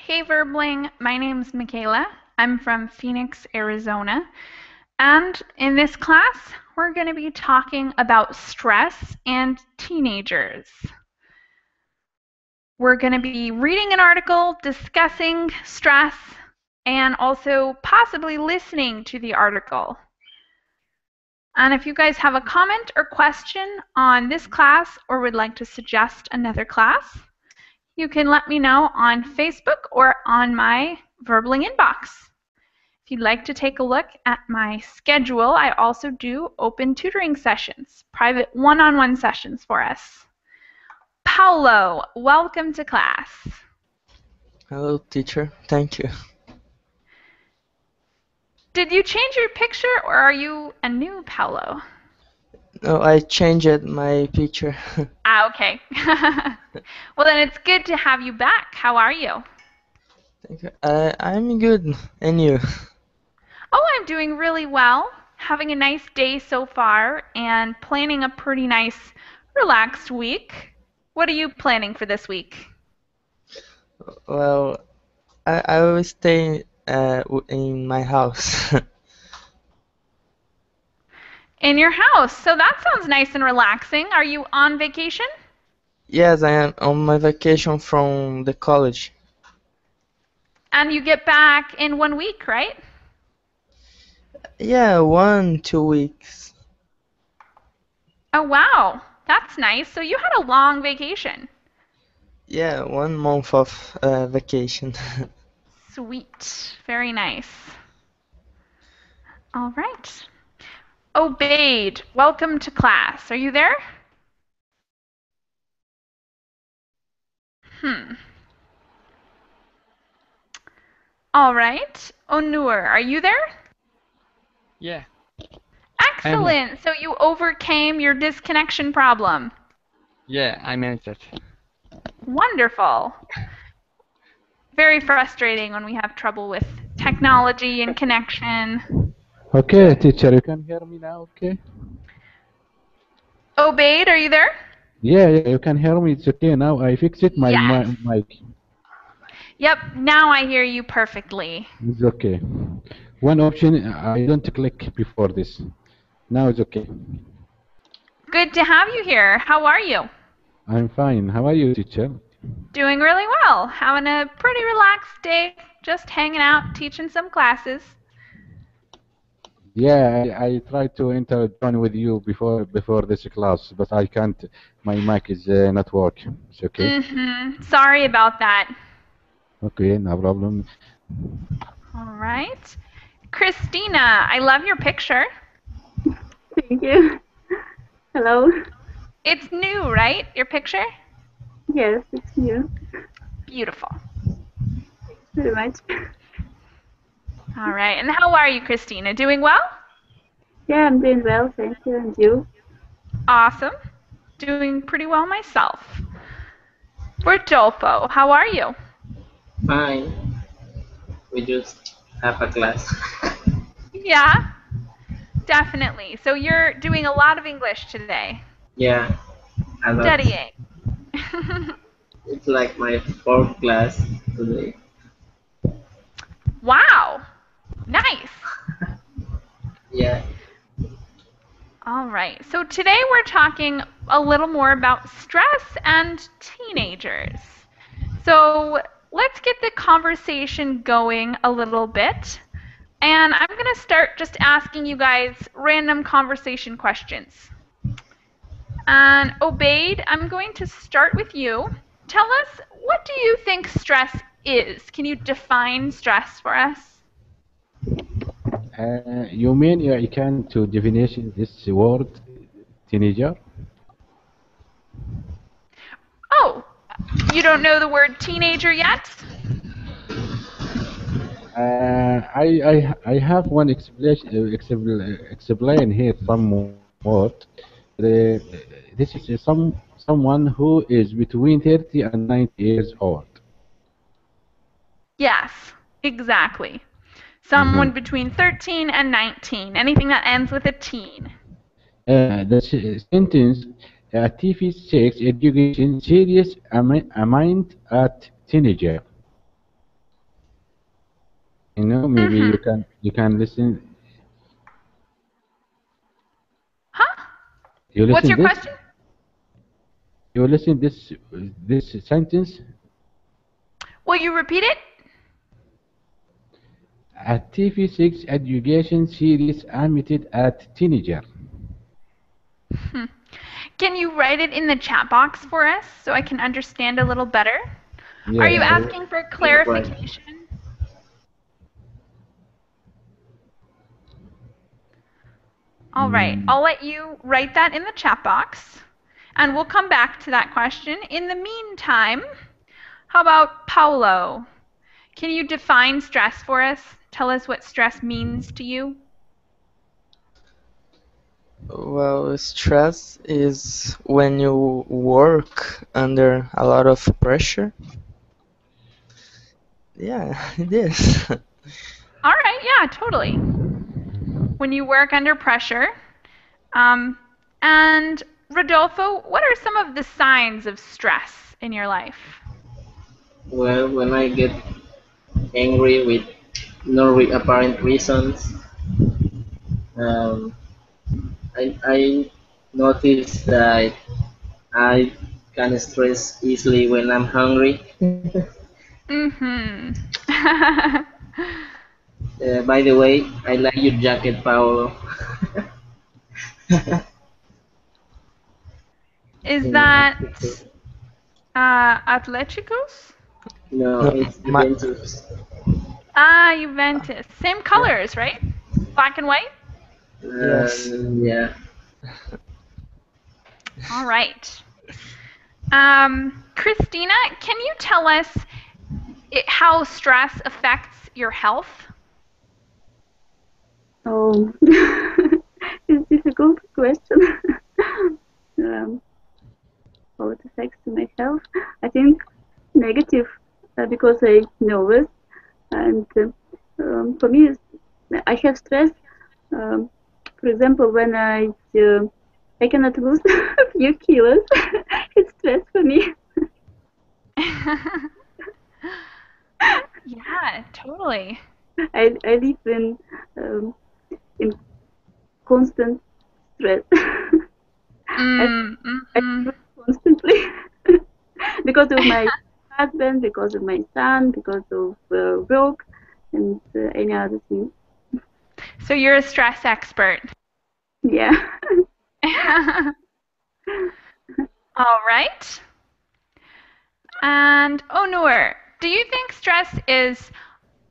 Hey Verbling, my name's Michaela. I'm from Phoenix, Arizona. And in this class, we're going to be talking about stress and teenagers. We're going to be reading an article discussing stress and also possibly listening to the article. And if you guys have a comment or question on this class or would like to suggest another class, you can let me know on Facebook or on my Verbling inbox. If you'd like to take a look at my schedule, I also do open tutoring sessions, private one-on-one sessions for us. Paulo, welcome to class. Hello, teacher. Thank you. Did you change your picture or are you a new Paulo? No, I changed my picture. Okay. Well, then it's good to have you back. How are you? Thank you. I'm good. And you? Oh, I'm doing really well. Having a nice day so far and planning a pretty nice, relaxed week. What are you planning for this week? Well, I will stay in my house. In your house. So that sounds nice and relaxing. Are you on vacation? Yes, I am on my vacation from the college. And you get back in 1 week, right? Yeah, 2 weeks. Oh, wow. That's nice. So you had a long vacation. Yeah, 1 month of vacation. Sweet. Very nice. All right. Obaid, welcome to class. Are you there? All right. Onur, are you there? Yeah. Excellent. So you overcame your disconnection problem. Yeah, I managed it. Wonderful. Very frustrating when we have trouble with technology and connection. Okay, teacher, you can hear me now, okay? Obaid, are you there? Yeah, you can hear me. It's okay now. I fixed my Yes. mic. Yep, now I hear you perfectly. It's okay. One option, I don't click before this. Now it's okay. Good to have you here. How are you? I'm fine. How are you, teacher? Doing really well. Having a pretty relaxed day, just hanging out, teaching some classes. Yeah, I tried to join with you before this class, but I can't. My mic is not working. It's okay. Sorry about that. Okay, no problem. All right. Christina, I love your picture. Thank you. Hello. It's new, right? Your picture? Yes, it's new. Beautiful. Very much. All right. And how are you, Christina? Doing well? Yeah, I'm doing well, thank you. And you? Awesome. Doing pretty well myself. Rodolfo, how are you? Fine. We just have a class. Yeah, definitely. So you're doing a lot of English today. Yeah, a lot. Studying. It's like my fourth class today. Wow. Nice. Yeah. All right. So today we're talking a little more about stress and teenagers. So let's get the conversation going a little bit. And I'm going to start just asking you guys random conversation questions. And Obaid, I'm going to start with you. Tell us, what do you think stress is? Can you define stress for us? You mean you can to definition this word, teenager? Oh, you don't know the word teenager yet? I have one explanation explain here somewhat. This is someone who is between 30 and 90 years old. Yes, exactly. Someone between 13 and 19. Anything that ends with a teen. The sentence, TV sex education serious aimed at teenager. You know, maybe you can listen. Huh? You What's listen your this. question? You listen this sentence. Will you repeat it? A TV6 education series aimed at teenager. Can you write it in the chat box for us so I can understand a little better? Yeah. Are you Yeah, asking for yeah, right. clarification? All right, I'll let you write that in the chat box, and we'll come back to that question. In the meantime, how about Paulo? Can you define stress for us? Tell us what stress means to you. Well, stress is when you work under a lot of pressure. Yeah, it is. All right, yeah, totally. When you work under pressure. And Rodolfo, what are some of the signs of stress in your life? Well, when I get angry with no apparent reasons, um, I notice that I can stress easily when I'm hungry. Mm-hmm. By the way, I like your jacket, Paolo. Is that Atleticos? No, No, it's my, Juventus. Ah, Juventus. Same colors, right? Black and white? yes. Yeah. All right. Christina, can you tell us how stress affects your health? Oh, it's a difficult question. How it affects my health? I think negative because I'm nervous, and for me, I have stress. For example, when I cannot lose a few kilos, it's stress for me. Yeah, totally. I live in constant stress. I constantly because of my husband, because of my son, because of work, and any other thing. So you're a stress expert. Yeah. All right. And Onur, do you think stress is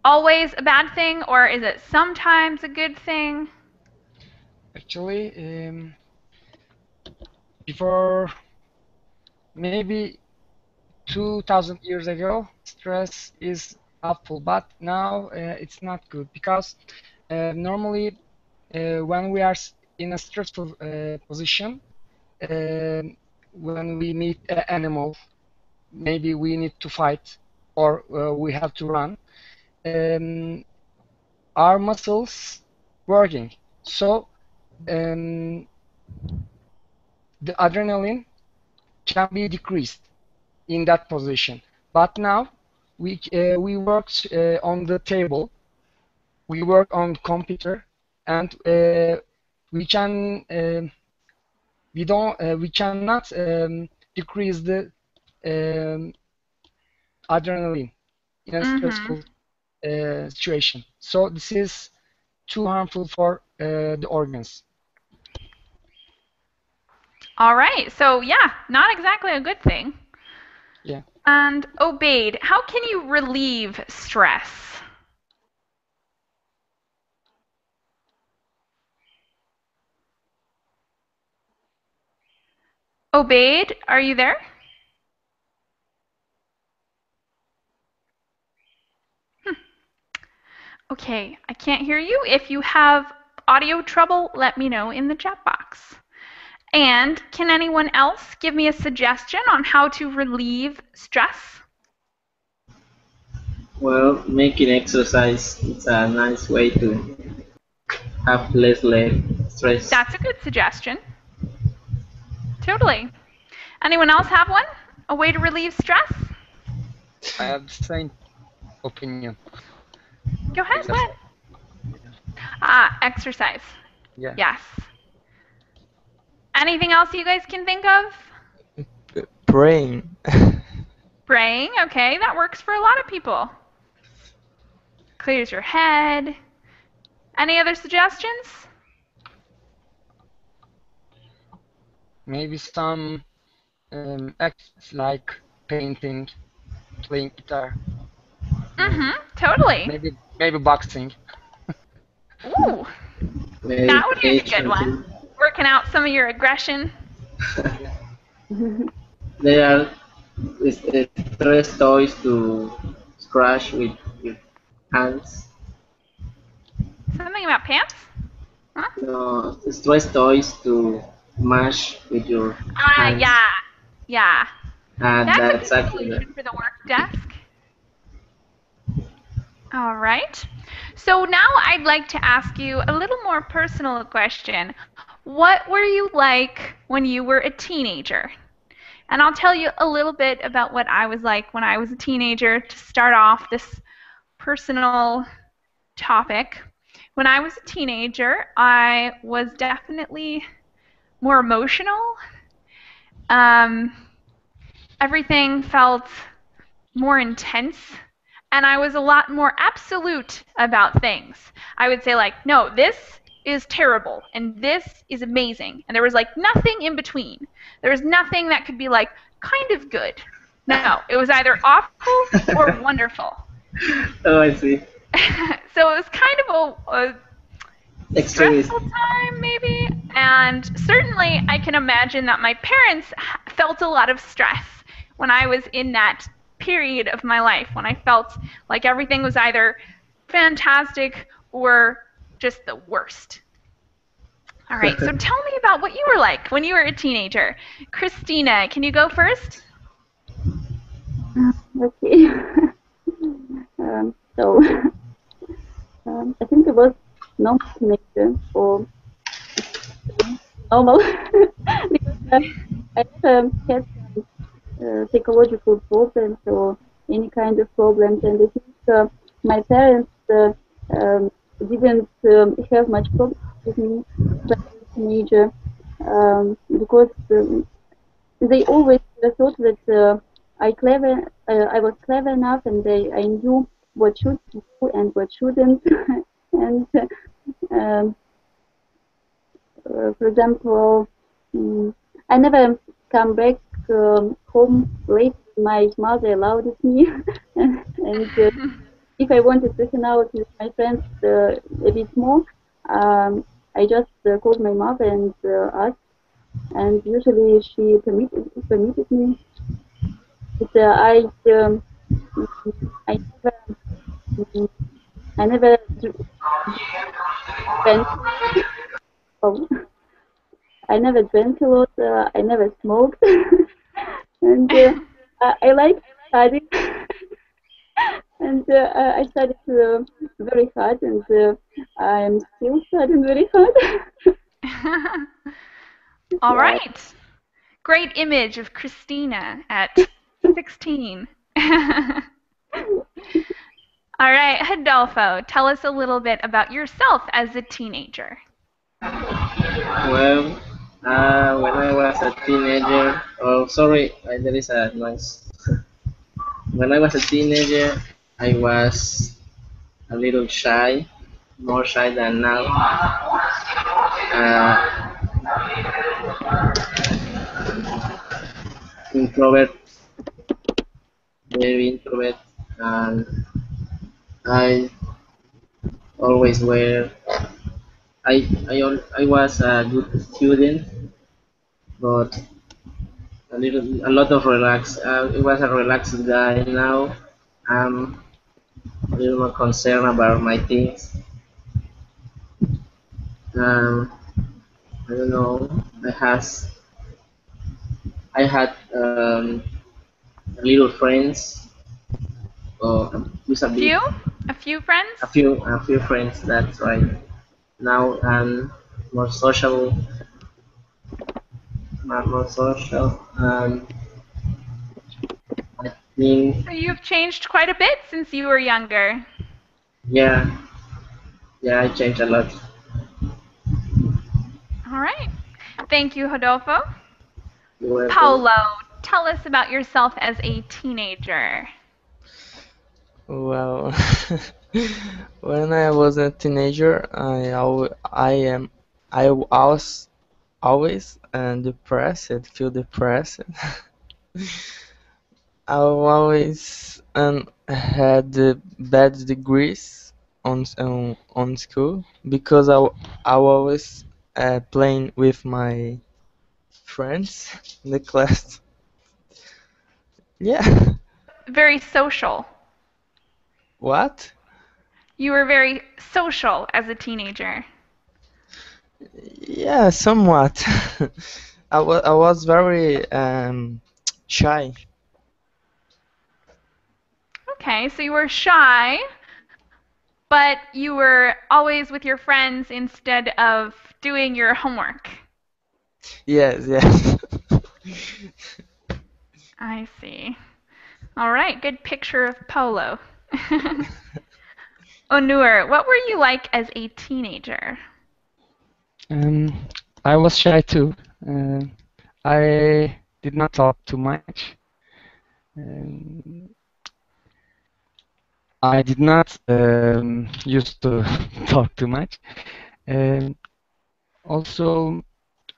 always a bad thing, or is it sometimes a good thing? Actually, before maybe 2000 years ago, stress is helpful, but now it's not good because normally when we are in a stressful position, when we meet an animal, maybe we need to fight or we have to run, our muscles working. So the adrenaline can be decreased in that position. But now we work on the table, we work on computer, and we can we cannot decrease the adrenaline in a stressful situation. So this is too harmful for the organs. All right. So yeah, not exactly a good thing. Yeah. And Obaid, how can you relieve stress? Obaid, are you there? Okay, I can't hear you. If you have audio trouble, let me know in the chat box. And can anyone else give me a suggestion on how to relieve stress? Well, making exercise is a nice way to have less stress. That's a good suggestion. Totally. Anyone else have one? A way to relieve stress? I have the same opinion. Go ahead. Exercise. What? Exercise. Yeah. Yes. Anything else you guys can think of? Praying. Praying. Okay, that works for a lot of people. Clears your head. Any other suggestions? Maybe some acts like painting, playing guitar, Totally. maybe boxing. Ooh, that would be a good one. Working out some of your aggression. There are stress toys to scratch with hands. Something about pants? Huh? No, stress toys to mash with your hands. Yeah. And That's a that's good actually solution for the work desk. All right. So now I'd like to ask you a little more personal question. What were you like when you were a teenager? And I'll tell you a little bit about what I was like when I was a teenager to start off this personal topic. When I was a teenager, I was definitely more emotional. Everything felt more intense, and I was a lot more absolute about things. I would say like, no, this is terrible, and this is amazing, and there was like nothing in between. There was nothing that could be like kind of good. No, it was either awful or wonderful. Oh, I see. So it was kind of a stressful time, maybe. And certainly I can imagine that my parents felt a lot of stress when I was in that period of my life, when I felt like everything was either fantastic or just the worst. All right, so tell me about what you were like when you were a teenager. Christina, can you go first? Okay. So I think it was normal teenager or normal because I never had some psychological problems or any kind of problems, and I think my parents didn't have much problems with me when I was a teenager because they always thought that I was clever enough, and I knew what should do and what shouldn't. And for example, I never come back home late. My mother allowed it me, and if I wanted to hang out with my friends a bit more, I just called my mother and asked, and usually she permitted me. But I never drank. Oh, I never drank a lot. I never smoked, and I like studying. And I studied very hard, and I'm still studying very hard. All Yeah. right. Great image of Christina at 16. All right, Adolfo, tell us a little bit about yourself as a teenager. Well, when I was a teenager, oh, sorry, there is a noise. When I was a teenager, I was a little shy, more shy than now. Introvert, very introvert, and I always were. I was a good student, but a lot of relax. It was a relaxed guy. Now I'm a little more concerned about my things. I don't know. I had little friends, or just a bit, A few friends? a few friends. That's right. Now I'm more social, more social, and I think So you've changed quite a bit since you were younger. Yeah, yeah, I changed a lot. All right. Thank you, Rodolfo. You're welcome. Paulo, tell us about yourself as a teenager. Well, when I was a teenager, I was always depressed, feel depressed. I always had bad degrees on school because I always playing with my friends in the class. Yeah. Very social. What? You were very social as a teenager. Yeah, somewhat. I was very shy. Okay, so you were shy, but you were always with your friends instead of doing your homework. Yes, yes. I see. All right, good picture of Polo. Onur, what were you like as a teenager? I was shy too. I did not talk too much. Um, I did not used to talk too much. Um, Also,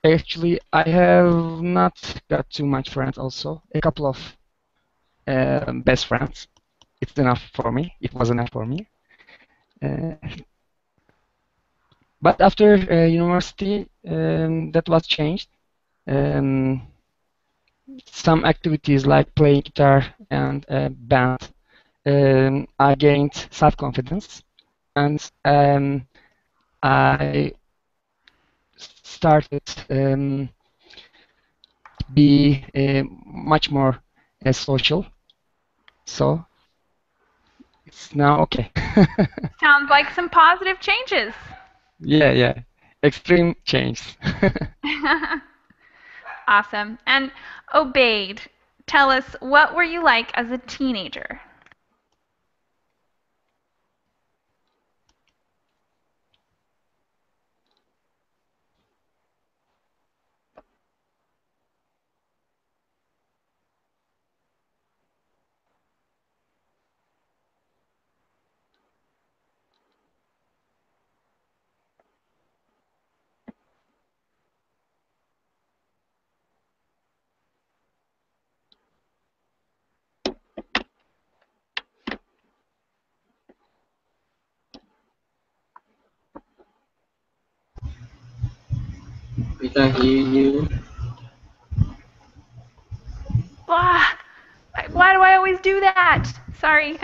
actually, I have not got too much friends also. A couple of best friends. It's enough for me. It was enough for me. Uh, but after university, that was changed. Um, some activities like playing guitar and band, I gained self-confidence, and I started be much more social. So it's now okay. Sounds like some positive changes. Yeah. Extreme change. Awesome. And Obaid, tell us, what were you like as a teenager? We can hear you. Why do I always do that? Sorry.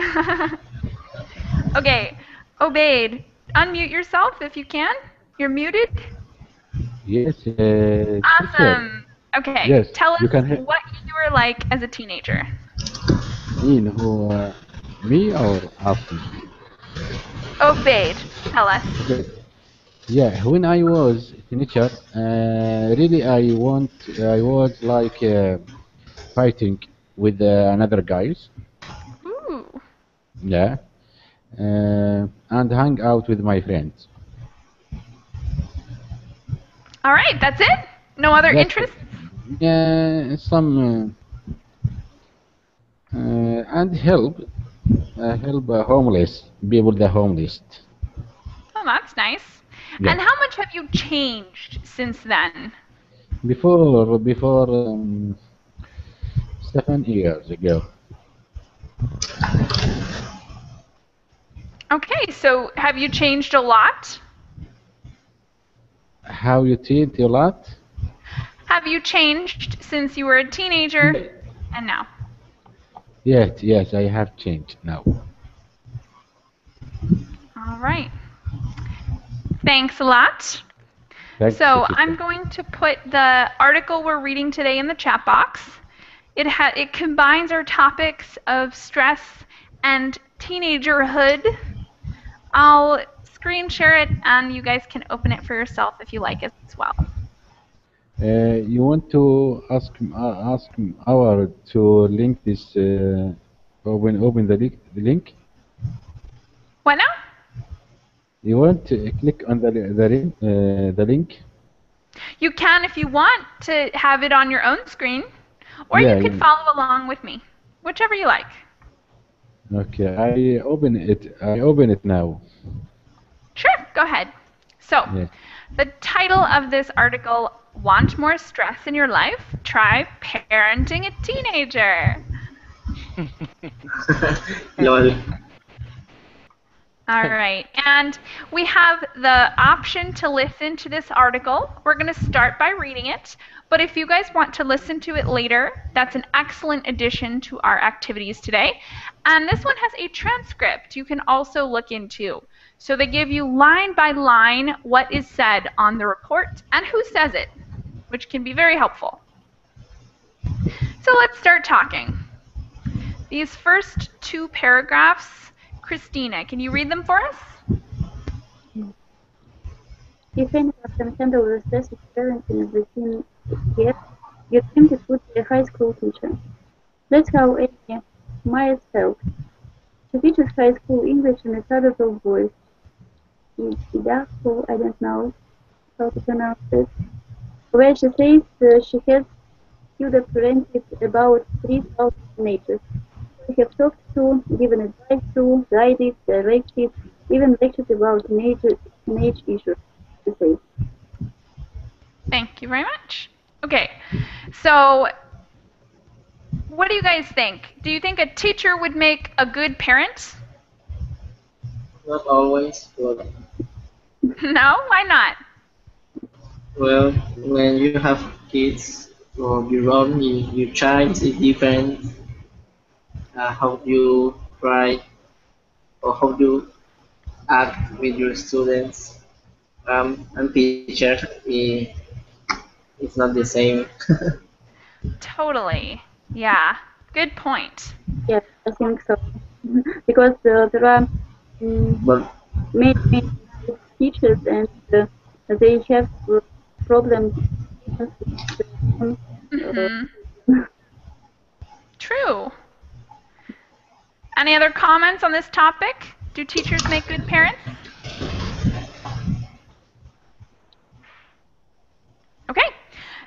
Okay, Obaid, unmute yourself if you can. You're muted. Yes, teacher. Awesome. Okay, Yes, tell us you can hear what you were like as a teenager. me. Who, me or after? Obaid, tell us. Okay. Yeah, when I was a teenager, really I was like fighting with another guys. Ooh. Yeah, and hang out with my friends. All right, that's it? No other That's interests? some and help homeless people, the homeless. Oh, that's nice. Yeah. And how much have you changed since then? Before 7 years ago. Okay, so have you changed a lot? How you treat a lot? Have you changed since you were a teenager and now? Yes, I have changed now. All right. Thanks a lot. Thanks, So teacher. I'm going to put the article we're reading today in the chat box. It combines our topics of stress and teenagerhood. I'll screen share it and you guys can open it for yourself if you like as well. You want to ask our to link this open the link? What now? You want to click on the link? You can if you want to have it on your own screen, or Yeah. you can follow along with me, whichever you like. Okay. I open it. I open it now. Sure, go ahead. So, Yeah. the title of this article, Want More Stress in Your Life? Try Parenting a Teenager. Lol. All right, and we have the option to listen to this article. We're going to start by reading it, but if you guys want to listen to it later, that's an excellent addition to our activities today. And this one has a transcript you can also look into. So they give you line by line what is said on the report and who says it, which can be very helpful. So let's start talking. These first two paragraphs, Christina, can you read them for us? If anyone can handle the stress of parenting within a year, get him to put a high school teacher. That's how Amy Myers felt. She teaches high school English and a other of boys. Idaho, I don't know how to pronounce it. Where she says she has student parented about 3,000 teenagers. We have talked to, given advice to, guided, directed, even lectured about teenage issues, she says. Thank you very much. Okay, so what do you guys think? Do you think a teacher would make a good parent? Not always, but No? Why not? well, when you have kids of your own, your child is different. How you try or how you act with your students and teachers, it's not the same. Totally. Yeah. Good point. Yes, I think so. Because there are But many teachers and they have problems. True. Any other comments on this topic? Do teachers make good parents? Okay,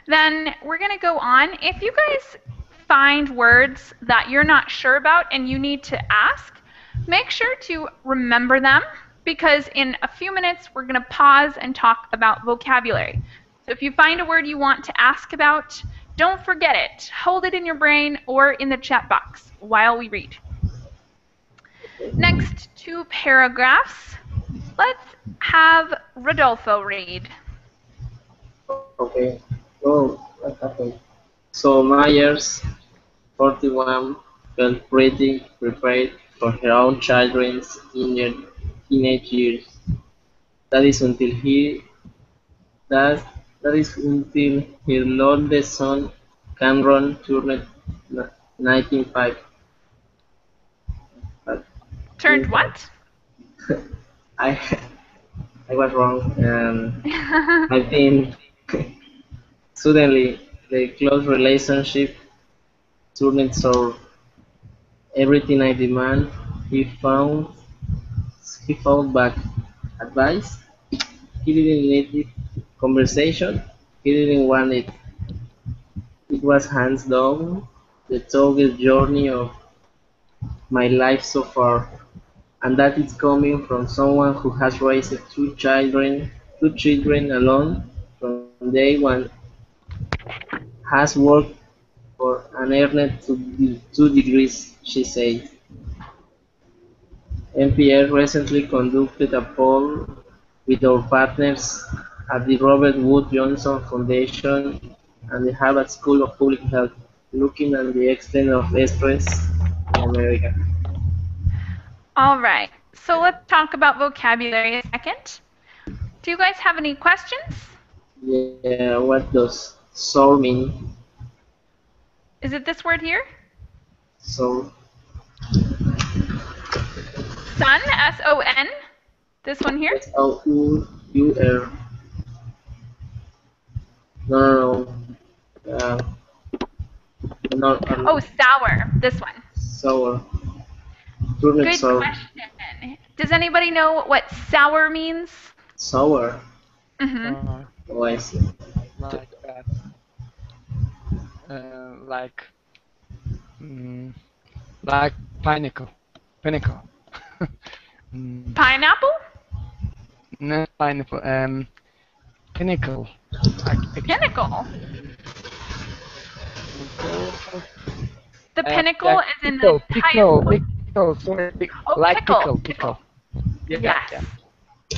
then we're going to go on. If you guys find words that you're not sure about and you need to ask, make sure to remember them, because in a few minutes we're going to pause and talk about vocabulary. So if you find a word you want to ask about, don't forget it. Hold it in your brain or in the chat box while we read. Next two paragraphs. Let's have Rodolfo read. okay. Oh, what happened? So Myers, 41, felt pretty prepared for her own children's teenage years. That is until that is until her oldest son, Cameron, turned 1905. Turned what? I I was wrong. I think suddenly the close relationship turned sour. Everything I demand, he found he found back. Advice? He didn't need it. Conversation? He didn't want it. It was hands down the toughest journey of my life so far, and that is coming from someone who has raised two children alone from day one, has worked for and earned 2 degrees, she said. NPR recently conducted a poll with our partners at the Robert Wood Johnson Foundation and the Harvard School of Public Health, looking at the extent of stress in America. All right, so let's talk about vocabulary a second. Do you guys have any questions? Yeah, what does sour mean? Is it this word here? Sour. Sun, S-O-N. This one here? S-O-U-R. No. Oh, sour. This one. Sour. Turned Good sour. question. Does anybody know what sour means? Sour. Mm-hmm. Oh, I see. Like that. Like like pineapple. Pineapple. Pineapple? Not pineapple. Pinnacle. Pinnacle. The Uh, pinnacle yeah, is in pickle, the pickle, highest. pickle, sorry, Oh, like pickle. pickle. Yeah, Yes. yeah.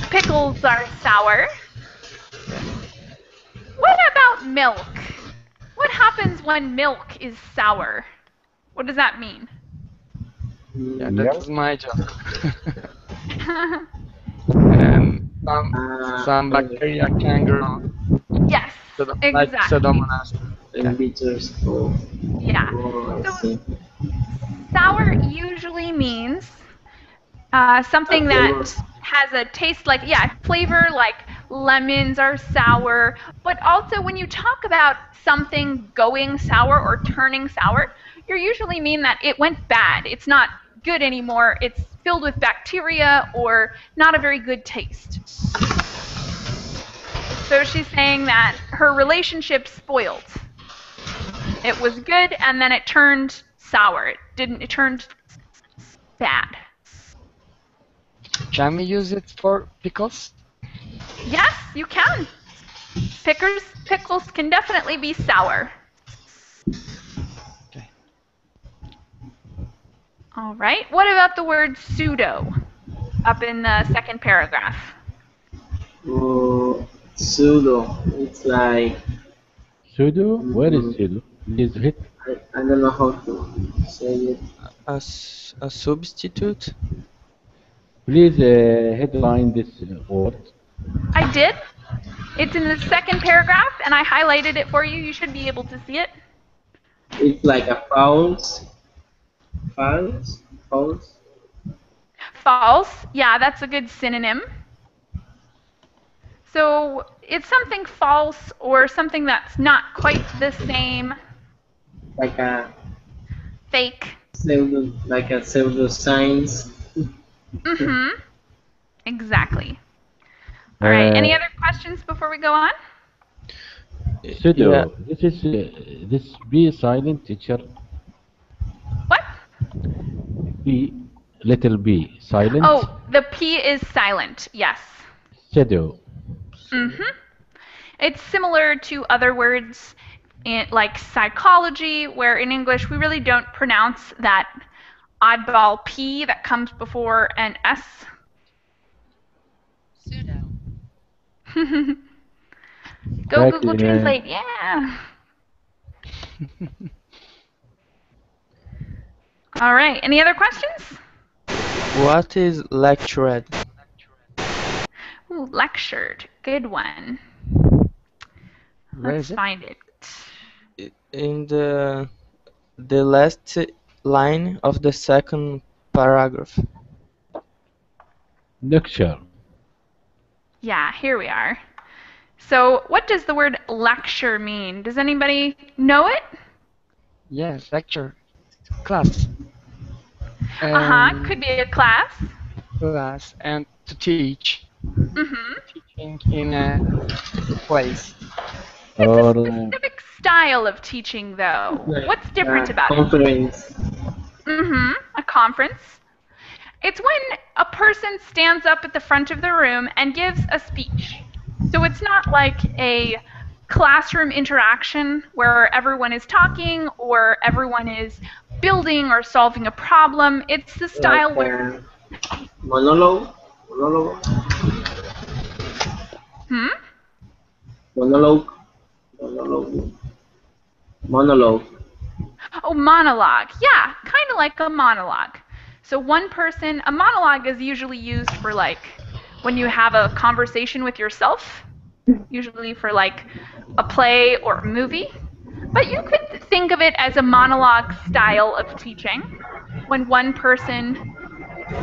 Pickles are sour. What about milk? What happens when milk is sour? What does that mean? Yeah, Yeah. that was my job. And some bacteria can grow. Yes, Like exactly. Pseudomonas. And bitters. Oh, Yeah. oh, I So see. sour usually means something that has a taste like, flavor, like lemons are sour. But also when you talk about something going sour or turning sour, you usually mean that it went bad. It's not good anymore. It's filled with bacteria or not a very good taste. So she's saying that her relationship spoiled. It was good and then it turned sour. It turned bad. Can we use it for pickles? Yes, you can. Pickles can definitely be sour. Okay. All right. What about the word pseudo up in the second paragraph? Oh, pseudo. It's like Pseudo? Where is pseudo? Please hit. I don't know how to say it. A substitute? Please headline this word. I did. It's in the second paragraph, and I highlighted it for you. You should be able to see it. It's like a false. False. False. False. Yeah, that's a good synonym. So it's something false or something that's not quite the same. Like a Fake. pseudoscience. Mm-hmm. Exactly. All right. Any other questions before we go on? Pseudo. Yeah. This B silent, teacher. What? B, little b, silent. Oh, the P is silent. Yes. Pseudo. Mm-hmm. It's similar to other words like psychology, where in English we really don't pronounce that oddball P that comes before an S. Pseudo. Go Right, Google Translate, yeah. All right, any other questions? What is lectured? Ooh, lectured, good one. Where Let's is it? find it. In the last line of the second paragraph. Lecture. Yeah, here we are. So what does the word lecture mean? Does anybody know it? Yes, lecture. Class. Could be a class. Class and to teach. Mm-hmm. Teaching in a place. It's Or a specific style of teaching, though. What's different about it? Conference. Mm-hmm. A conference. It's when a person stands up at the front of the room and gives a speech. So it's not like a classroom interaction where everyone is talking or everyone is building or solving a problem. It's the style Like where... monologue. Monologue. Hmm? Monologue. Monologue. Monologue. Oh, monologue. Yeah, kind of like a monologue. So one person, a monologue is usually used for like when you have a conversation with yourself, usually for like a play or a movie. But you could think of it as a monologue style of teaching, when one person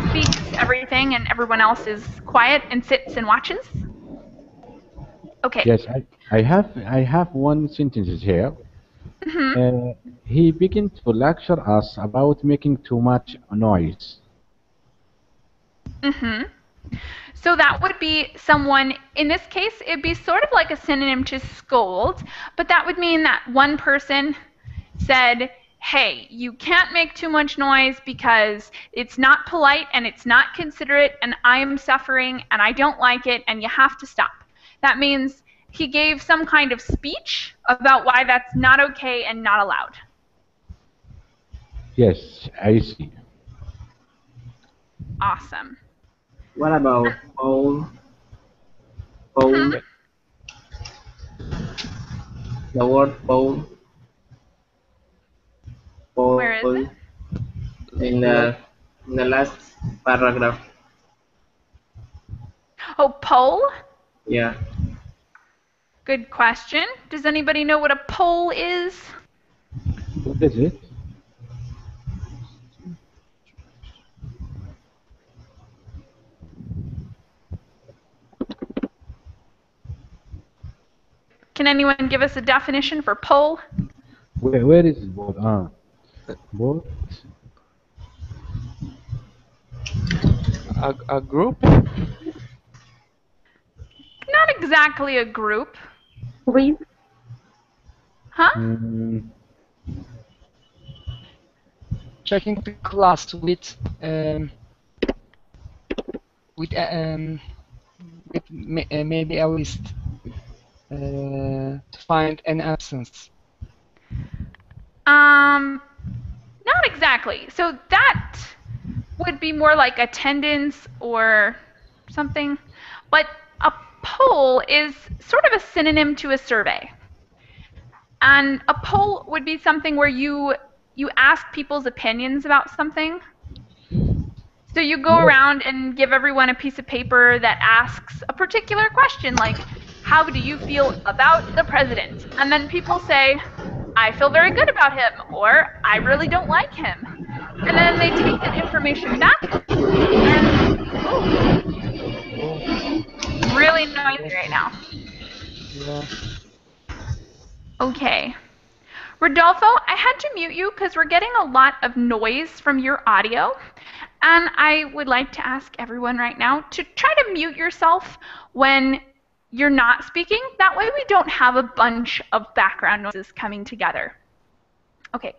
speaks everything and everyone else is quiet and sits and watches. Okay. yes, I have one sentence here. Mhm. He began to lecture us about making too much noise. Mm-hmm. So that would be someone, in this case, it'd be sort of like a synonym to scold, but that would mean that one person said, hey, you can't make too much noise because it's not polite and it's not considerate and I'm suffering and I don't like it and you have to stop. That means he gave some kind of speech about why that's not okay and not allowed. Yes, I see. Awesome. What about Paul? Paul? The word Paul? Paul? Where is it? In the last paragraph. Oh, poll? Yeah. Good question. Does anybody know what a poll is? What is it? Can anyone give us a definition for poll? Where is it? Both? A group? Not exactly a group. With Huh? Checking the class with maybe a list to find an absence. Not exactly. So that would be more like attendance or something. But a poll is sort of a synonym to a survey. And a poll would be something where you ask people's opinions about something. So you go around and give everyone a piece of paper that asks a particular question, like, how do you feel about the president? And then people say, I feel very good about him, or I really don't like him. And then they take that information back, and it's really noisy right now. Yeah. Okay. Rodolfo, I had to mute you because we're getting a lot of noise from your audio. And I would like to ask everyone right now to try to mute yourself when you're not speaking. That way we don't have a bunch of background noises coming together. Okay,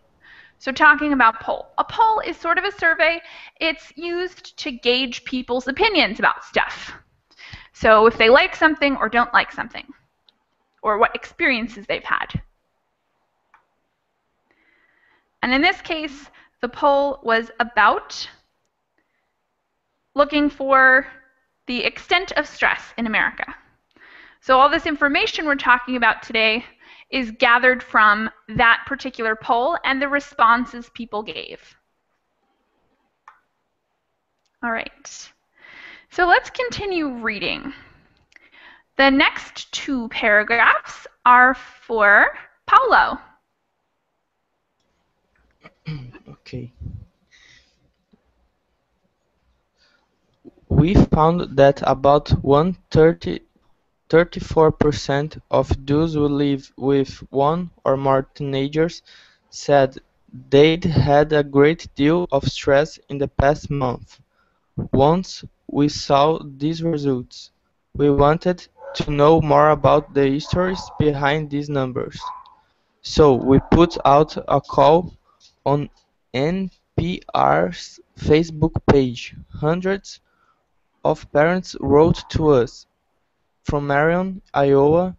so talking about poll. A poll is sort of a survey. It's used to gauge people's opinions about stuff. So if they like something or don't like something, or what experiences they've had. And in this case, the poll was about looking for the extent of stress in America. So all this information we're talking about today is gathered from that particular poll and the responses people gave. All right, so let's continue reading. The next two paragraphs are for Paulo. Okay. We found that about 34% of those who live with one or more teenagers said they'd had a great deal of stress in the past month. Once we saw these results, we wanted to know more about the histories behind these numbers. So we put out a call on NPR's Facebook page. Hundreds of parents wrote to us from Marion, Iowa,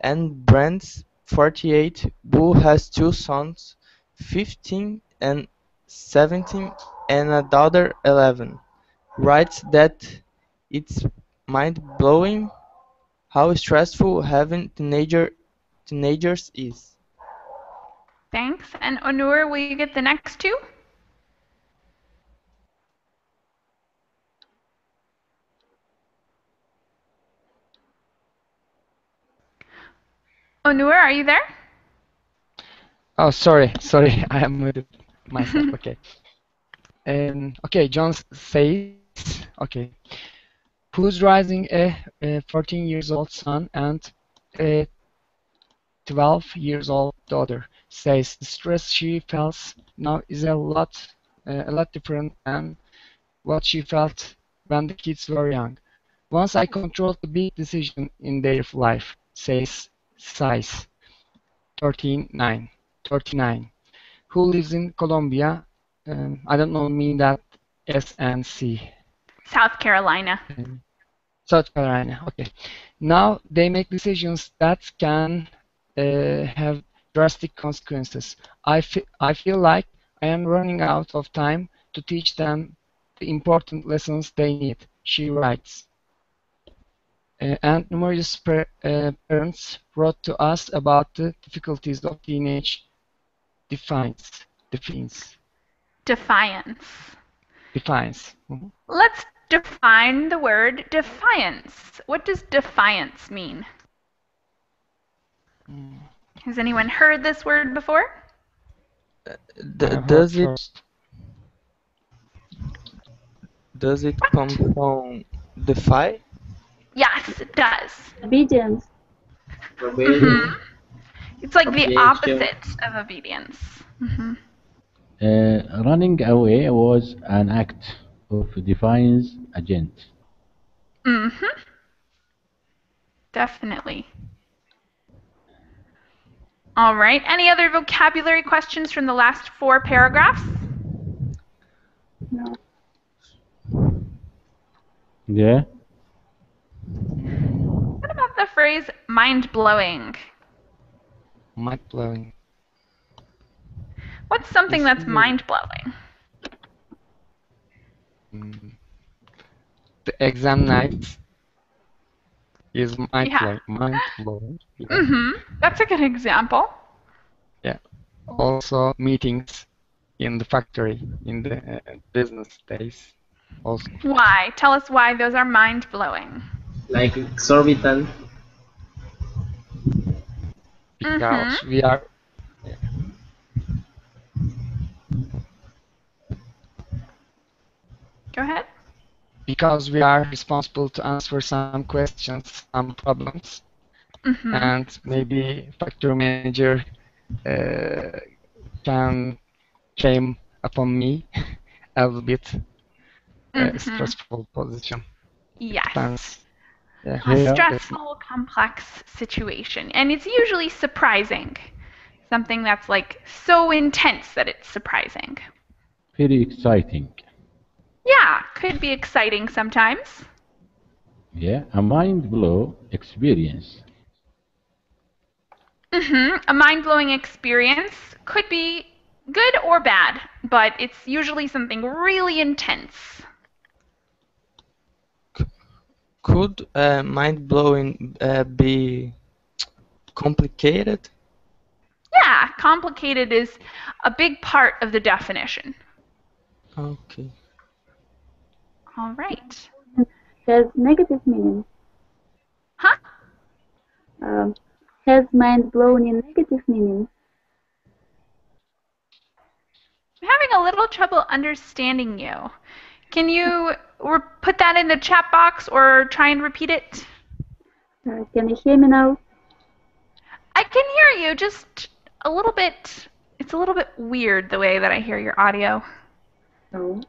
and Brent, 48, who has two sons, 15 and 17, and a daughter, 11, writes that it's mind-blowing how stressful having teenagers is. Thanks. And Onur, will you get the next two? Onur, are you there? Oh, sorry, I am muted myself. Okay. Okay, John says, okay, who's raising a 14 years old son and a 12 years old daughter, says the stress she feels now is a lot different than what she felt when the kids were young. Once I controlled the big decision in their life, says Size 39, who lives in Colombia. I don't know, mean that S and C. South Carolina. South Carolina. Okay. Now they make decisions that can have drastic consequences. I feel like I am running out of time to teach them the important lessons they need, she writes. And numerous parents wrote to us about the difficulties of teenage defiance. Mhm. Let's define the word defiance. What does defiance mean? Has anyone heard this word before? Does it come from defy? Yes, it does. Obedience. Mm-hmm. It's like the Obedience. opposite of obedience. Mm-hmm. Running away was an act of defiance against. Mm-hmm. Definitely. All right. Any other vocabulary questions from the last 4 paragraphs? No. Yeah. What about the phrase mind-blowing? Mind-blowing. What's something that's mind-blowing? The exam night is mind-blowing. Mind-blowing. Yeah. Mm-hmm. That's a good example. Yeah. Also meetings in the factory, in the business days. Also. Why? Tell us why those are mind-blowing. Like exorbitant. Because we are. Go ahead. Because we are responsible to answer some questions, some problems, and maybe factory manager can came upon me a little bit stressful position. Yes. Depends. Yeah. A stressful, complex situation, and it's usually surprising. Something that's like so intense that it's surprising. Very exciting. Yeah, could be exciting sometimes. Yeah, a mind-blow experience. A mind-blowing experience could be good or bad, but it's usually something really intense. Could mind-blowing be complicated? Yeah, complicated is a big part of the definition. Okay. All right. Has negative meaning. Huh? Has mind-blown in negative meaning. I'm having a little trouble understanding you. Can you put that in the chat box or try and repeat it? Can you hear me now? I can hear you, just a little bit. It's a little bit weird the way that I hear your audio. No.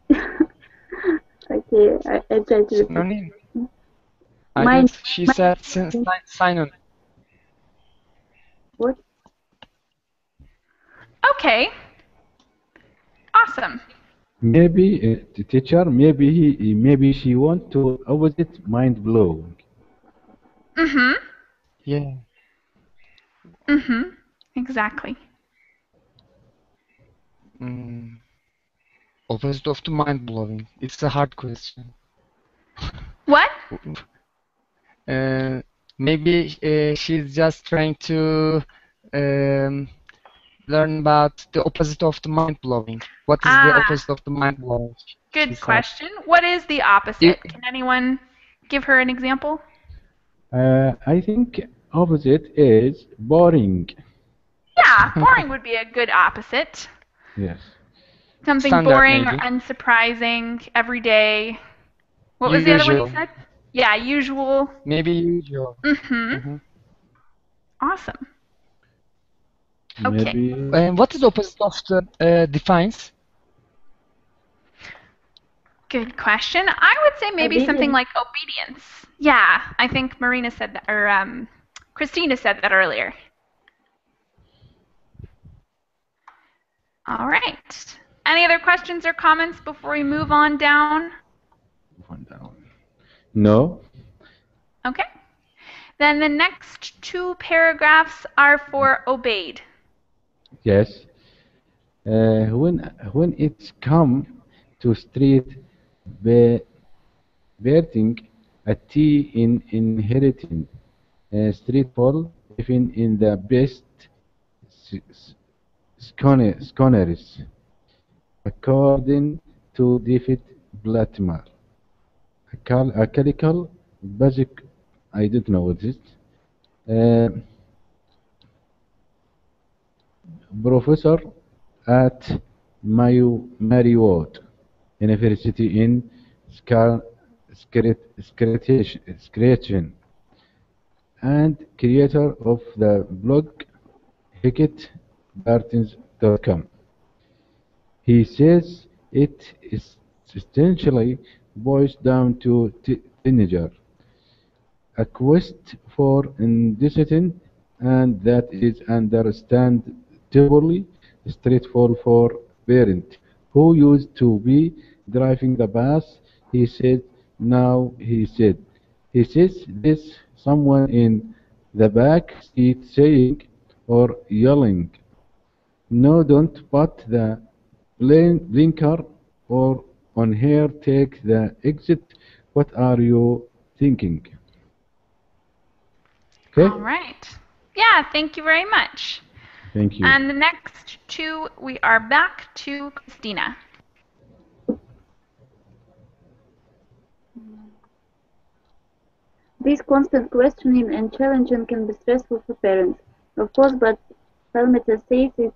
Okay, I try to repeat. I think she said sign on. What? Okay. Awesome. Maybe the teacher, maybe she want to opposite mind blowing. Yeah. Exactly. Opposite of the mind blowing. It's a hard question. What? Maybe she's just trying to learn about the opposite of the mind blowing. What is the opposite of the mind blowing? Good question. What is the opposite? Can anyone give her an example? I think opposite is boring. Yeah, boring would be a good opposite. Yes. Something Standard, boring maybe. or unsurprising, everyday. What was the other one you said? Yeah, usual. Maybe usual. Awesome. Okay. What is the opposite of the defiance? Good question. I would say maybe something like obedience. Yeah, I think Marina said that, or Christina said that earlier. All right. Any other questions or comments before we move on down? No. Okay. Then the next two paragraphs are for obeyed. Yes. When it's come to street verting a T in inheriting streetfall, even in the best scholars, according to David Blattmar, a clerical basic, I don't know what it is, professor at Marywood University in Scratchen, and creator of the blog HackettBartons.com. He says it is essentially boils down to teenager, a quest for indecision, and that is understandably stressful for parent who used to be driving the bus. He said, now he says this someone in the back seat saying or yelling, no, don't put the blinker or on here, take the exit. What are you thinking? Okay. All right. Yeah, thank you very much. Thank you. And the next two, we are back to Christina. This constant questioning and challenging can be stressful for parents, of course, but Palmeta says it's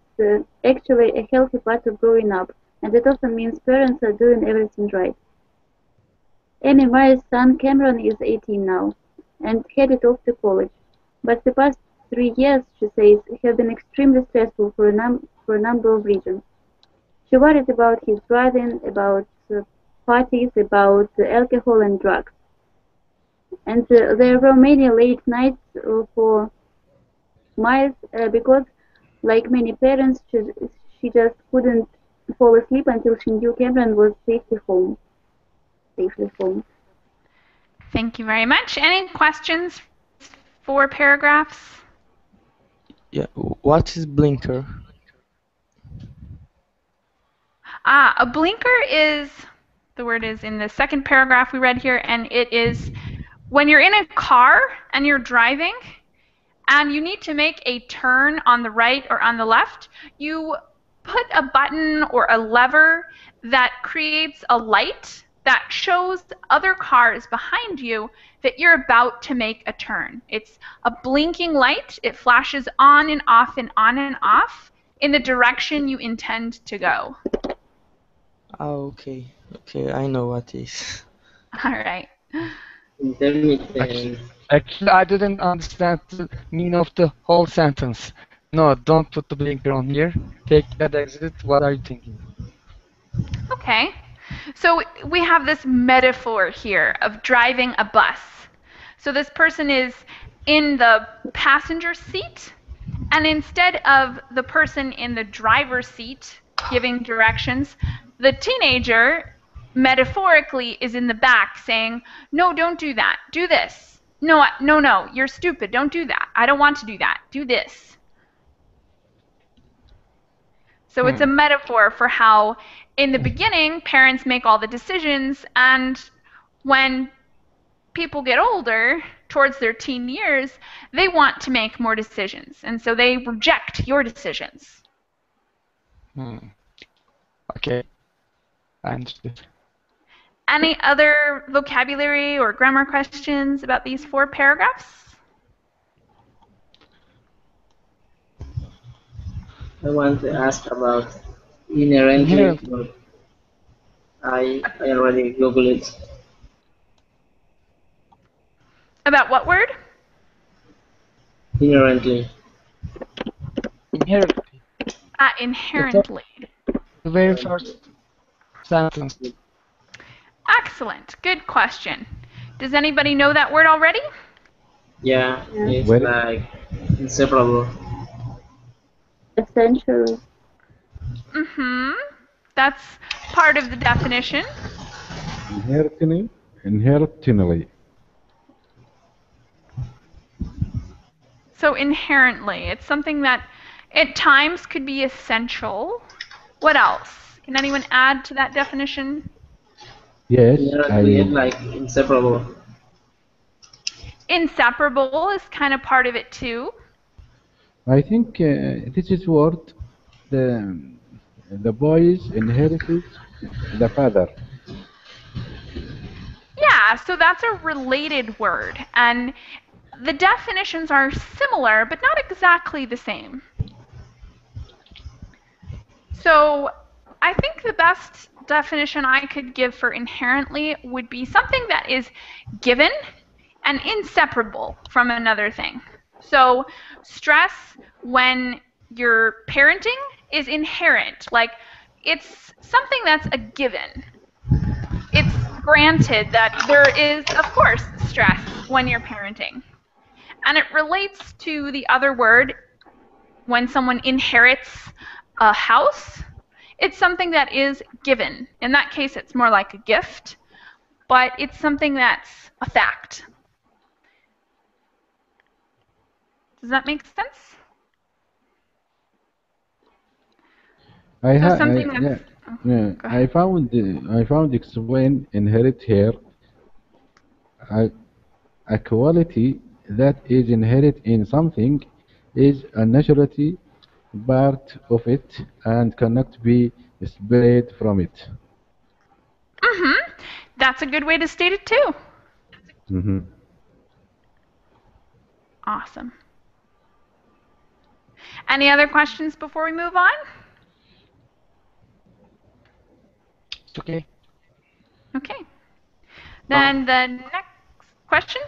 actually a healthy part of growing up, and it often means parents are doing everything right. Amy Meyer's son Cameron is 18 now, and headed off to college. But the past 3 years, she says, have been extremely stressful for a number of reasons. She worried about his driving, about parties, about alcohol and drugs. And there were many late nights for Myers because, like many parents, she just couldn't fall asleep until she knew Cameron was safely home. Thank you very much. Any questions for paragraphs? Yeah. What is blinker? A blinker is, the word is in the second paragraph we read here, and it is when you're in a car and you're driving and you need to make a turn on the right or on the left, you put a button or a lever that creates a light that shows other cars behind you that you're about to make a turn. It's a blinking light. It flashes on and off and on and off in the direction you intend to go. Oh, okay. Okay, I know what is. All right. Intermittent. Actually, I didn't understand the meaning of the whole sentence. No, don't put the blinker on here. Take that exit. What are you thinking? Okay. So we have this metaphor here of driving a bus. So this person is in the passenger seat, and instead of the person in the driver's seat giving directions, the teenager metaphorically is in the back saying, no, don't do that. Do this. No, you're stupid. Don't do that. I don't want to do that. Do this. So it's a metaphor for how in the beginning parents make all the decisions, and when people get older, towards their teen years, they want to make more decisions, and so they reject your decisions. Okay, I understood. Any other vocabulary or grammar questions about these 4 paragraphs? I want to ask about inherently, but I already Googled it. About what word? Inherently. Inherently. Inherently. The very first sentence. Excellent. Good question. Does anybody know that word already? Yeah, it's Well, like inseparable. Essential. Mm-hmm. That's part of the definition. inherently. So inherently, it's something that at times could be essential. What else? Can anyone add to that definition? Yes, Inherently, it's like inseparable. Inseparable is kind of part of it too. I think this is what the boys inherited the father. Yeah, so that's a related word. And the definitions are similar, but not exactly the same. So I think the best definition I could give for inherently would be something that is given and inseparable from another thing. So stress when you're parenting is inherent. Like it's something that's a given. It's granted that there is, of course, stress when you're parenting. And it relates to the other word when someone inherits a house. It's something that is given. In that case, it's more like a gift, but it's something that's a fact. Does that make sense? I found explain inherit here a quality that is inherent in something is a naturality part of it and cannot be separated from it. Mm-hmm. That's a good way to state it too. Mm-hmm. Awesome. Any other questions before we move on? It's okay. Okay. Then the next question?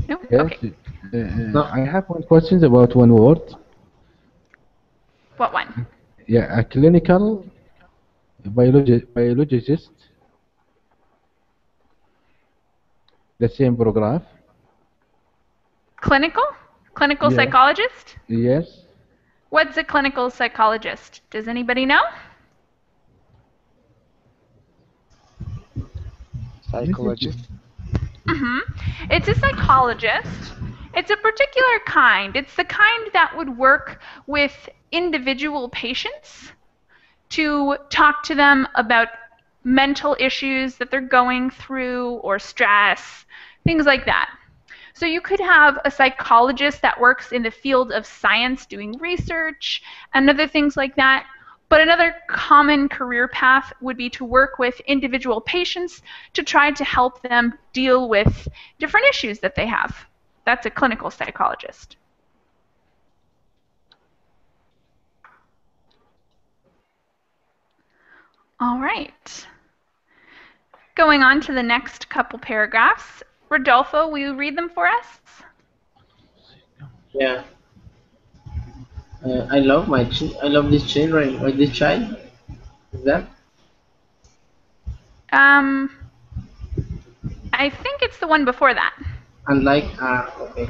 No? Yes, Okay. I have one question about one word. What one? Yeah, a clinical biologist, the same paragraph. Clinical? Clinical Yeah. psychologist? Yes. What's a clinical psychologist? Does anybody know? Psychologist. Mm-hmm. It's a psychologist. It's a particular kind. It's the kind that would work with individual patients to talk to them about mental issues that they're going through or stress, things like that. So you could have a psychologist that works in the field of science doing research and other things like that. But another common career path would be to work with individual patients to try to help them deal with different issues that they have. That's a clinical psychologist. All right. Going on to the next couple paragraphs. Rodolfo, will you read them for us? Yeah. I love I love these children. Or this child. Is that? I think it's the one before that. Okay.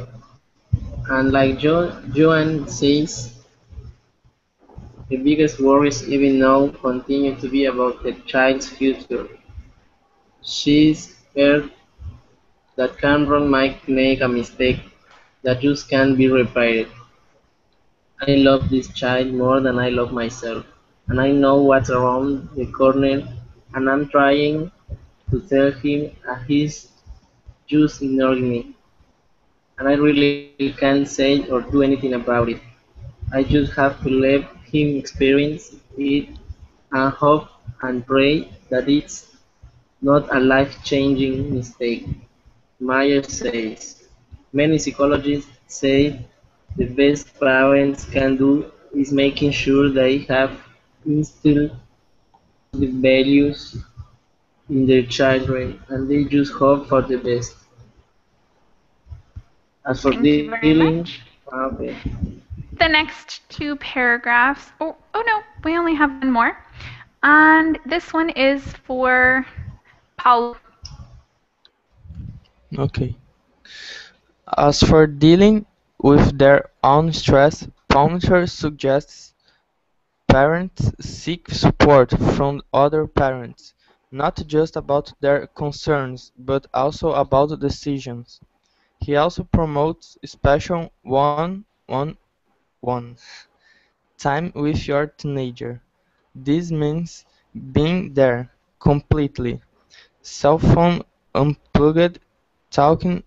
And like Joan says, the biggest worries even now continue to be about the child's future. She's scared that Cameron might make a mistake that just can't be repaired. I love this child more than I love myself, and I know what's around the corner, and I'm trying to tell him he's just ignoring me, and I really can't say or do anything about it. I just have to let him experience it and hope and pray that it's not a life-changing mistake. Myers says, many psychologists say the best parents can do is making sure they have instilled the values in their children and they just hope for the best. As for Thank you very dealing, much. okay. The next two paragraphs, oh no, we only have one more. And this one is for Paulo. Okay. As for dealing with their own stress, Palmer suggests parents seek support from other parents, not just about their concerns, but also about decisions. He also promotes special one-on-one time with your teenager. This means being there completely, cell phone unplugged, talking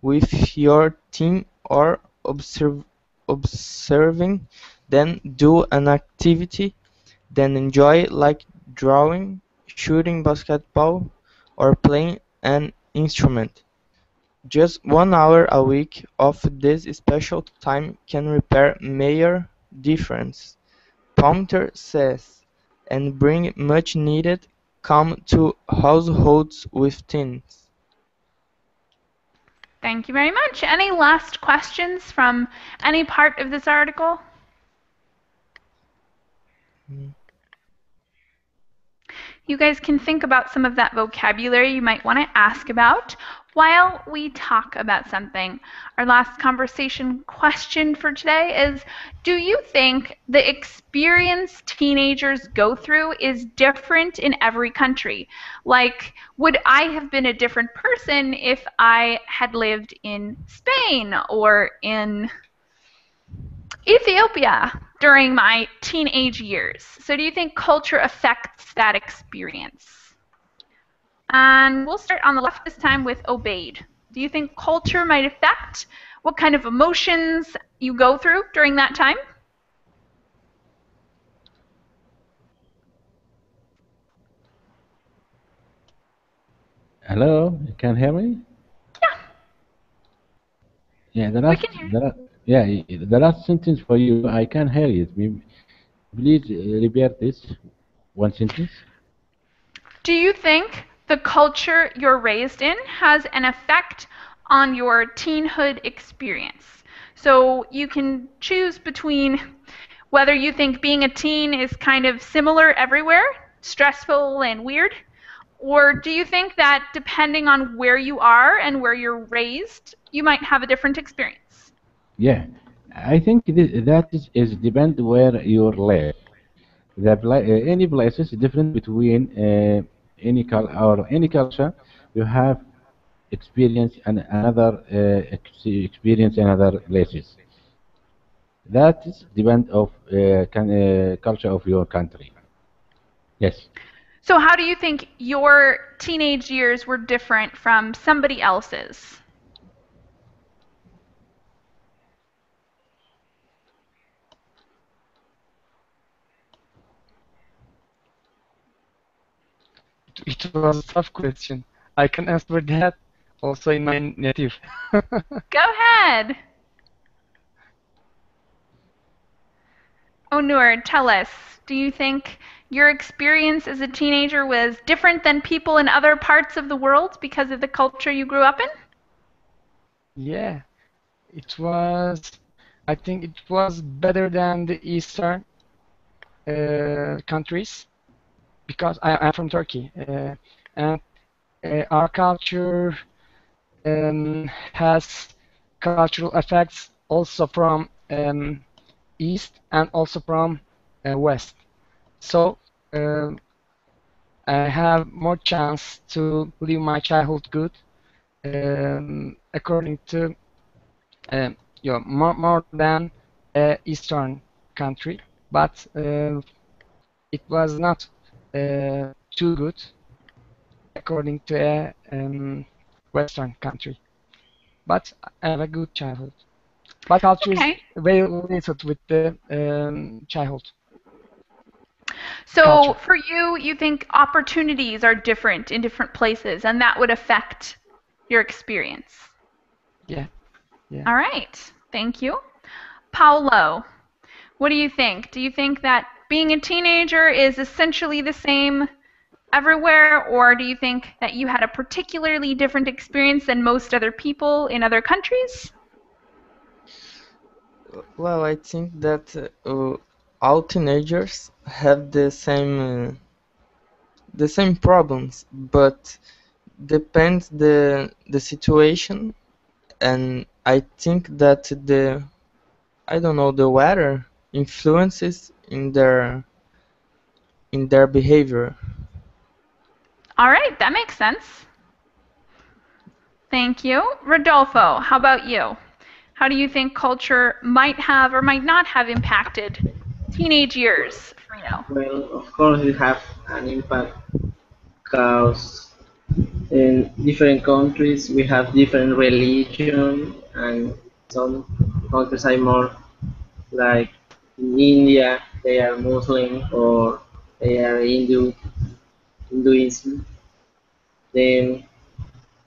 with your teen or observing them do an activity then enjoy like drawing, shooting basketball, or playing an instrument. Just 1 hour a week of this special time can repair major difference, Palmer says, and bring much needed calm to households with teens. Thank you very much. Any last questions from any part of this article? You guys can think about some of that vocabulary you might want to ask about while we talk about something. Our last conversation question for today is, do you think the experience teenagers go through is different in every country? Like, would I have been a different person if I had lived in Spain or in Ethiopia during my teenage years? So do you think culture affects that experience? And we'll start on the left this time with Obaid. Do you think culture might affect what kind of emotions you go through during that time? Hello, you can hear me? Yeah. Yeah, We can hear you. the last sentence for you, I can hear it. Please repeat this one sentence. Do you think the culture you're raised in has an effect on your teenhood experience? So you can choose between whether you think being a teen is kind of similar everywhere, stressful and weird, or do you think that depending on where you are and where you're raised, you might have a different experience? Yeah, I think that is depend where you live. Any place is different between any culture. You have experience and another experience in other places. That is depend of culture of your country. Yes. So how do you think your teenage years were different from somebody else's? It was a tough question. I can answer that also in my native. Go ahead. Onur, tell us, do you think your experience as a teenager was different than people in other parts of the world because of the culture you grew up in? Yeah, it was. I think it was better than the Eastern countries because I'm from Turkey, and our culture has cultural effects also from East and also from West. So I have more chance to live my childhood good according to more than Eastern country, but it was not too good according to a Western country. But I have a good childhood. But culture is Okay. very related with the childhood. So Culture. for you, you think opportunities are different in different places, and that would affect your experience. Yeah. Yeah. All right. Thank you. Paulo, what do you think? Do you think that being a teenager is essentially the same everywhere, or do you think that you had a particularly different experience than most other people in other countries? Well, I think that all teenagers have the same the same problems, but depends the situation, and I think that the weather influences in their behavior. All right, that makes sense. Thank you. Rodolfo, how about you? How do you think culture might have or might not have impacted teenage years for you? Well, of course, it have an impact because in different countries we have different religion, and some countries are more like in India they are Muslim or they are Hinduism. Then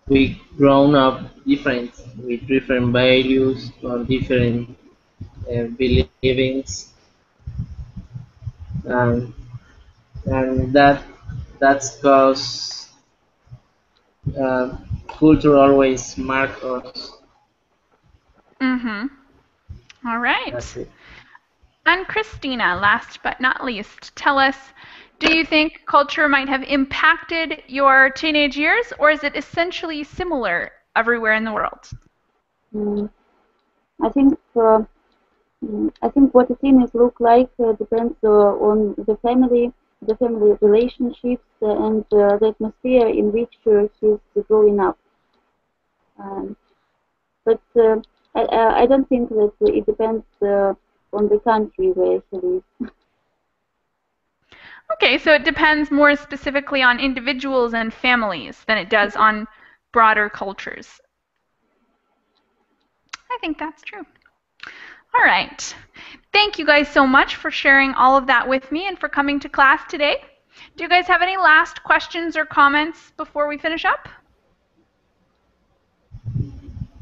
we grown up different with different values or different beliefs, and that's cause uh, culture always mark us. Mm-hmm. All That's right. it. And Christina, last but not least, tell us, do you think culture might have impacted your teenage years, or is it essentially similar everywhere in the world? Mm, I think I think what a teenage look like depends on the family relationships, and the atmosphere in which he's growing up. Um, but I don't think that it depends on the country where he lives. Okay, so it depends more specifically on individuals and families than it does on broader cultures. I think that's true. All right. Thank you guys so much for sharing all of that with me and for coming to class today. Do you guys have any last questions or comments before we finish up?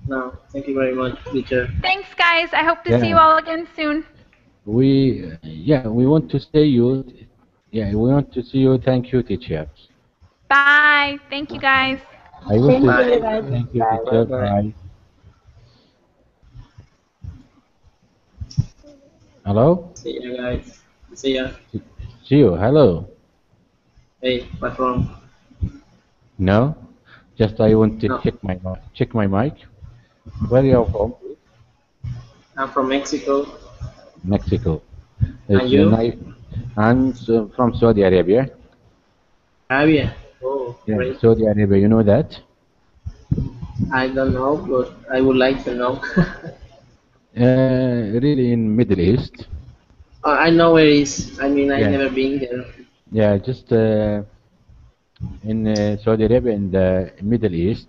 No, thank you very much, teacher. Thanks, guys. I hope to see you Yeah, all again soon. we want to say you. Yeah, we want to see you. Thank you, teachers. Bye. Thank you, guys. I want Thank to you, Bye. guys. thank you, Bye. Bye teacher. bye. Bye. Hello. See you guys. See ya. See you. Hello. Hey, what's wrong? No, just I want to No, check my mic. Where you are from? I'm from Mexico. Mexico. And It's you? nice. I'm from Saudi Arabia. Arabia. Oh, Yeah, great. Saudi Arabia. You know that? I don't know, but I would like to know. Really in Middle East. I know where it is. I mean, I've Yeah, never been there. yeah. Just in Saudi Arabia in the Middle East.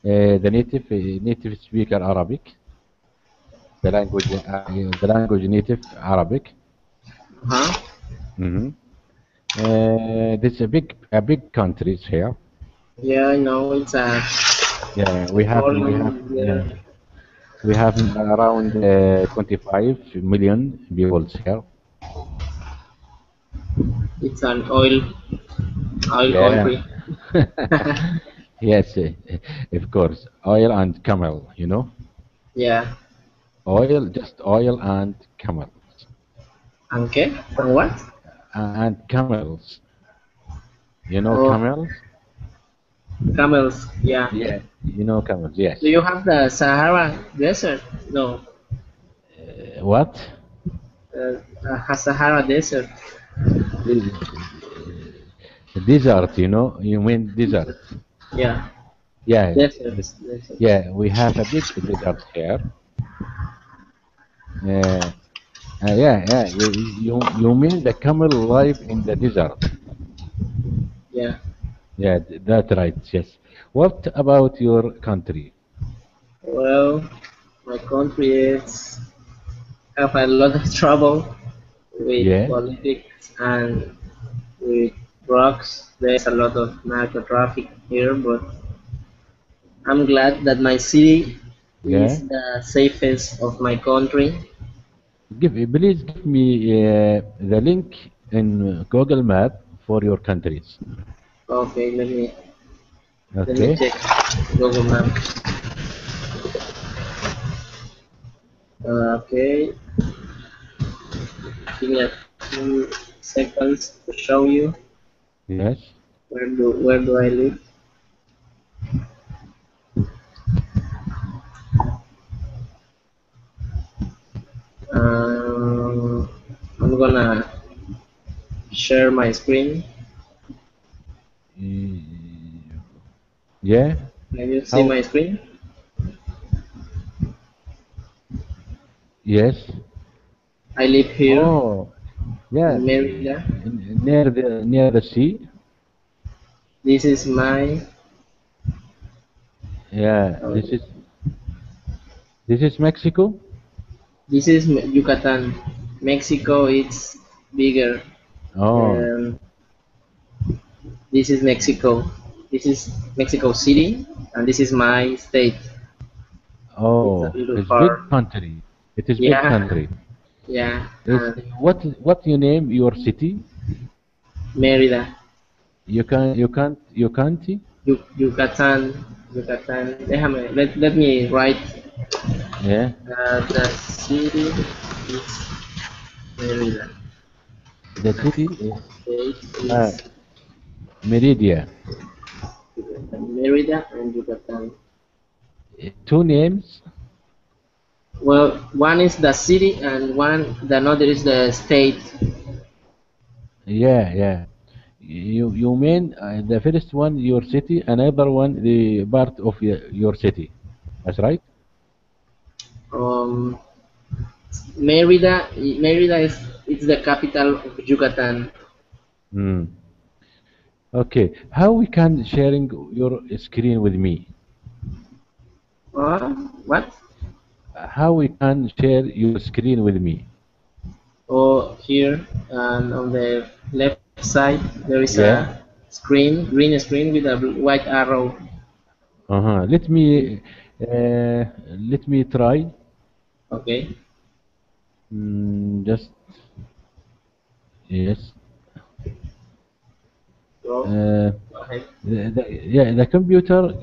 The native speaker Arabic. The language native Arabic. Huh? Hmm. There's a big countries here. Yeah, I know. It's a Yeah, foreign. yeah, Yeah, we have around 25 million people here. it's an oil Yeah. country. Yes, of course. Oil and camel, Yeah. Oil, just oil and camels. Okay. And what? And camels. You know Oh, camels? camels. Yeah. Yeah, you know camels, yes. Do you have the Sahara Desert? No. What? Sahara Desert. The- Desert, you mean desert. Yeah. Yeah, Deserts. Deserts. yeah, we have a big desert here. Uh, yeah, you mean the camel live in the desert? Yeah. Yeah, that's right, yes. What about your country? Well, my country is have a lot of trouble with Yeah, politics and with drugs. There's a lot of narco traffic here, but I'm glad that my city yeah. is the safest of my country. Please give me the link in Google Map for your countries. Okay, let me Okay. check Google Maps. Okay, give me a few seconds to show you. Yes. Where do I live? I'm gonna share my screen. Yeah. Can you see How? my screen? Yes. I live here Oh, yeah. in Merida. Near the sea. This is my Yeah. uh, This is Mexico. this is Yucatan. Mexico it's bigger. Oh. Um, this is Mexico. This is Mexico City, and this is my state. It's a Oh, little it's far. big country. It is big Yeah, country. yeah. It's what you name your city? Merida, You can't. Yucatan, Yucatan. Let me write. Yeah. The city is Merida. The city is State uh, is Meridia. Merida and Yucatan. Two names. Well, one is the city and the another is the state. Yeah, yeah. You mean the first one your city, another one the part of your city. That's right. Um, Merida is it's the capital of Yucatan. Hmm. Okay. How we can sharing your screen with me? What? How we can share your screen with me? Oh, here and on the left side there is Yeah. a green screen with a white arrow. Uh-huh. Let me try. Okay. Just yes. Go Uh, ahead. yeah, the computer